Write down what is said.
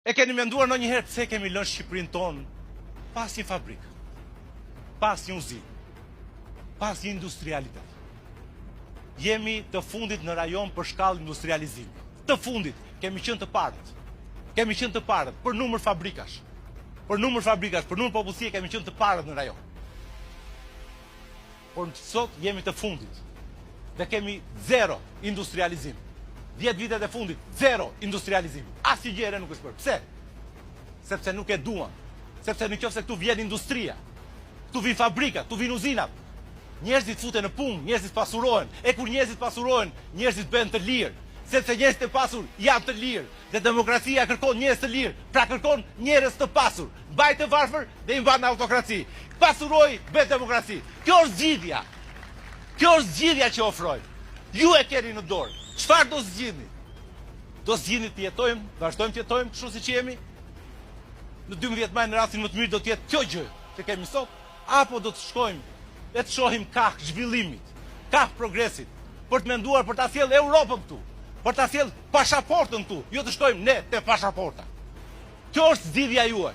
E keni menduar ndonjëherë pse kemi lënë Shqipërinë tonë pas një fabrikë, pas një uzinë, pas një industrialitet. Jemi të fundit në rajon për shkallë industrializimi. Të fundit, kemi qenë të parët. Kemi qenë të parët për numër fabrikash. Për numër popullsie kemi qenë të parët në rajon. Por sot jemi të fundit dhe kemi zero industrializim. 10 vitet e fundit, zero industrializim. Asnjë gjë e re nuk është bërë. Pse? Sepse nuk e duan. Sepse nëse këtu vjen industria, këtu vin fabrikat, këtu vin uzinat, njerëzit futen në punë, njerëzit pasurohen. E kur njerëzit pasurohen, njerëzit bëhen të lirë. Sepse njerëzit e pasur janë të lirë. Dhe demokracia kërkon njerëz të lirë, pra kërkon njerëz të pasur. Mbaj të varfër dhe i mban autokraci. Pasuroj, bëhet demokraci. Kjo është zgjidhja. Kjo është zgjidhja që ofrojmë. Ju e keni në dorë. Çfarë do zgjidhni? Do zgjidhni të jetojmë, vazhdojmë të jetojmë kështu siç jemi? Në 12 maj në rastin më të mirë do të jetë kjo gjë që kemi sot, apo do të shkojmë e të shohim kah zhvillimit, kah progresit, për të menduar për ta sjellë Europën këtu, për ta sjellë pasaportën këtu, jo të shkojmë ne te pasaporta. Kjo është zgjidhja juaj.